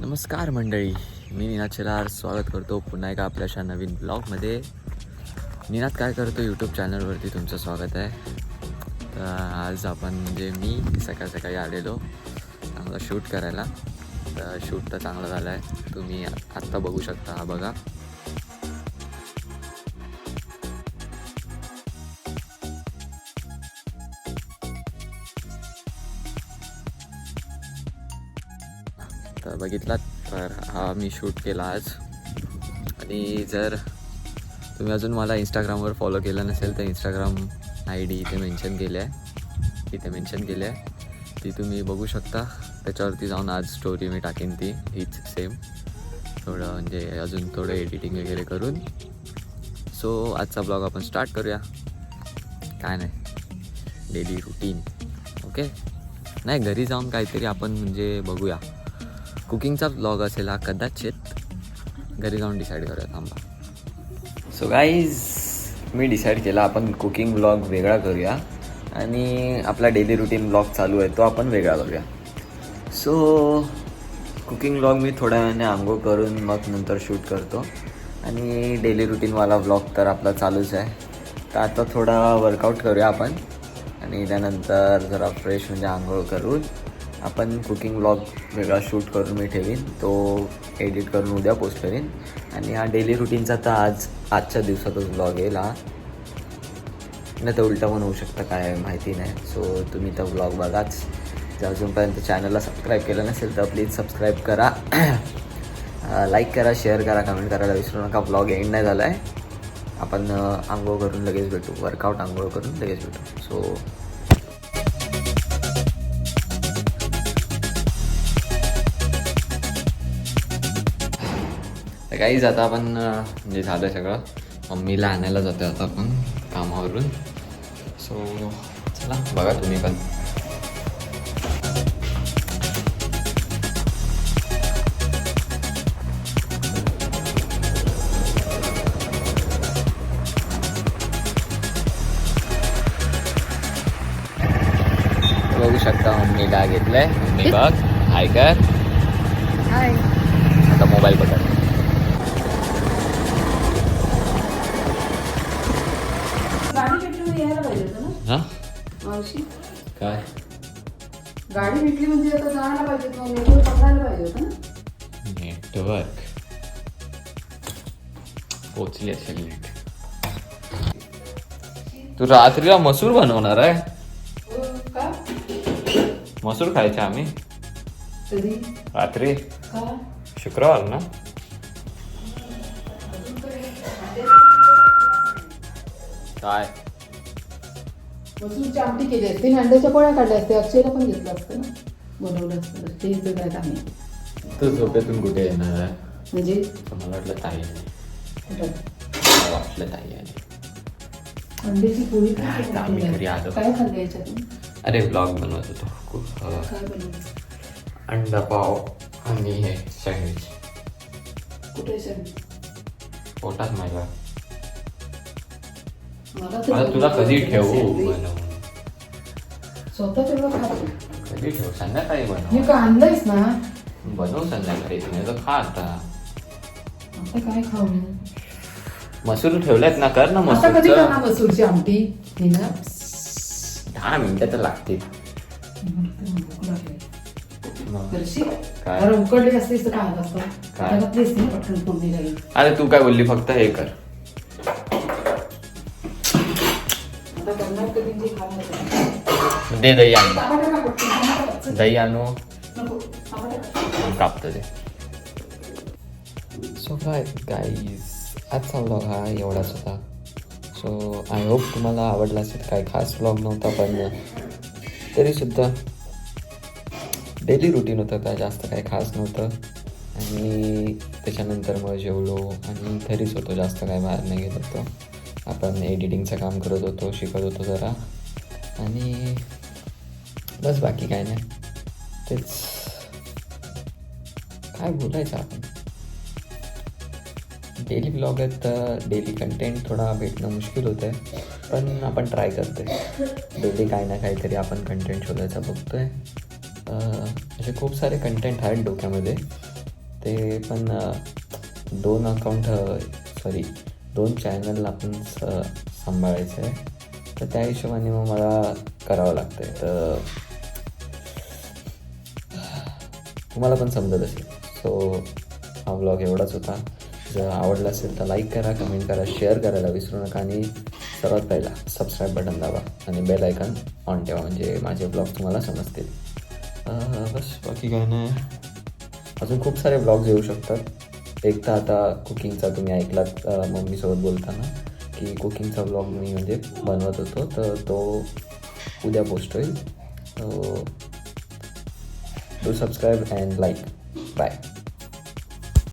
नमस्कार मंडळी, मी निनाद शेलार स्वागत करतो पुन्हा एका आपल्याशा नवीन ब्लॉगमध्ये. निनाद काय करतो यूट्यूब चॅनलवरती तुमचं स्वागत आहे. तर आज आपण मी सकाळी आलेलो चांगला शूट करायला. तर शूट तर चांगला झाला आहे, तुम्ही आत्ता बघू शकता. हा बघा, तर बघितलात. तर हा मी शूट केला आज. आणि जर तुम्ही अजून मला इंस्टाग्रामवर फॉलो केलं नसेल तर इंस्टाग्राम ID इथे मेन्शन केले आहे. ती तुम्ही बघू शकता. त्याच्यावरती जाऊन आज स्टोरी मी टाकेन, हीच सेम. थोडं अजून थोडं एडिटिंग वगैरे करून. सो आजचा ब्लॉग आपण स्टार्ट करूया. काय नाही, डेली रुटीन. ओके, नाही घरी जाऊन काहीतरी आपण बघूया. कुकिंगचा ब्लॉग असेल हा कदाचित. घरी जाऊन डिसाईड करूया, थांबा. सो गाईज, मी डिसाईड केला आपण कुकिंग ब्लॉग वेगळा करूया आणि आपला डेली रुटीन ब्लॉग चालू आहे तो आपण वेगळा करूया. सो कुकिंग ब्लॉग मी थोड्या वेळाने आंघोळ करून मग नंतर शूट करतो. आणि डेली रुटीनवाला ब्लॉग तर आपला चालूच आहे. तर आता थोडा वर्कआउट करूया आपण आणि त्यानंतर जरा फ्रेश आंघोळ करून आपण कुकिंग ब्लॉग वेगळा शूट करून मी ठेवीन. तो एडिट करून उद्या पोस्ट करीन. आणि हा डेली रुटीनचा तर आजच्या दिवसातच ब्लॉग येईल. हा नाही तर उलटा पण होऊ शकतं, काय माहिती नाही. सो तुम्ही तर ब्लॉग बघाच. जर अजूनपर्यंत चॅनलला सबस्क्राईब केलं नसेल तर प्लीज सबस्क्राईब करा. लाईक करा, शेअर करा, कमेंट करायला विसरू नका. ब्लॉग एंड नाही झाला आहे. आपण आंघोळ करून लगेच भेटू. वर्कआउट आंघोळ करून लगेच भेटू. सो काहीच आता आपण झालं सगळं. मम्मीला आणायला जातो आता आपण कामावरून. सो चला बघा तुम्ही पण. बघू शकता मम्मीला घेतलंय. मम्मी बघ, हाय कर. हाय. आता मोबाईल बघा. हा काय गाडी भेटली म्हणजे आता जायला पाहिजे, नेटवर्क पकडायला पाहिजे होतं ना. नेटवर्क पोचली असेल नीट. तू रात्रीला मसूर बनवणार आहे? का मसूर खायचे आम्ही कधी रात्री. का शुक्रवार ना. काय मसूरची आमटी केली असते, अंड्याच्या पोळ्या काढल्या असते, अक्षयला पण घेतलं असतं ना, बनवलं असतं. ते काय आम्ही तू झोपेतून कुठे येणार आहे? म्हणजे मला वाटलं ताई आली. कुठं वाटलं ताई आली. अंड्याची पोळी आम्ही घरी आलो. काय खाल्लं याच्यातून? अरे ब्लॉग बनवत होतो खूप. काय बनवलं? अंडा पाव आणि हे सँडविच. कुठे सँडविच? पोटात माझ्या. मला मला तुला कधी ठेवू सँडविच. बनवून? स्वतः तेवढं खातो. कधी ठेवू? संध्याकाळी हे बनव. का आणलंयस ना? बनव संध्याकाळी. नाही तर खा आता. आता काय खाऊ मी? मसूर ठेवल्यात ना, कर ना आता कधी मसूर. करणार मसूरची आमटी? हे ना 10 मिनिटं तर लागतील. मग काय? अरे उकडली असतेस तर काय असतं? काय? आता घातलीस ना पटकन फोडणी लागेल. अरे तू काय बोलली, फक्त हे कर. आता करणार कधी जे खाणार दे दही आणू. टाका टाका पटकन. दही आणू. नको टाका टाका. कापतं ते. सो काय गाईज, आजचा व्लॉग हा एवढाच होता. सो आय होप तुम्हाला आवडला असेल. काय खास व्लॉग नव्हता, पण तरीसुद्धा डेली रुटीन होतं. काय जास्त काय खास नव्हतं. आणि त्याच्यानंतर मग जेवलो आणि घरीच होतो. जास्त काय बाहेर नाही गेलो होतो. आपण एडिटिंगचं काम करत होतो, शिकत होतो जरा. आणि बस, बाकी काय नाही. तेच काय बोलायचं आपण. डेली ब्लॉग आहेत तर डेली कंटेंट थोडा भेटणं मुश्किल होतं आहे, पण आपण ट्राय करतो आहे. डेली काही ना काहीतरी आपण कंटेंट शोधायचा बघतो आहे. असे खूप सारे कंटेंट आहेत डोक्यामध्ये, ते पण 2 अकाउंट दोन चॅनल आपण सांभाळायचं आहे, तर त्या हिशोबाने मग मला करावं लागतं आहे. तर तुम्हाला पण समजत असेल. सो हा व्लॉग एवढाच होता. जर आवडला असेल तर लाईक करा, कमेंट करा, शेअर करायला विसरू नका आणि सर्वात पहिला सबस्क्राईब बटन दाबा आणि बेल आयकॉन ऑन ठेवा, म्हणजे माझे ब्लॉग तुम्हाला समजतील. बस बाकी काय नाही. अजून खूप सारे ब्लॉग्स येऊ शकतात. एक तर आता कुकिंगचा तुम्ही ऐकलात मम्मीसोबत बोलताना की कुकिंगचा ब्लॉग मी म्हणजे बनवत होतो, तर तो उद्या पोस्ट होईल. Do subscribe and like. Bye.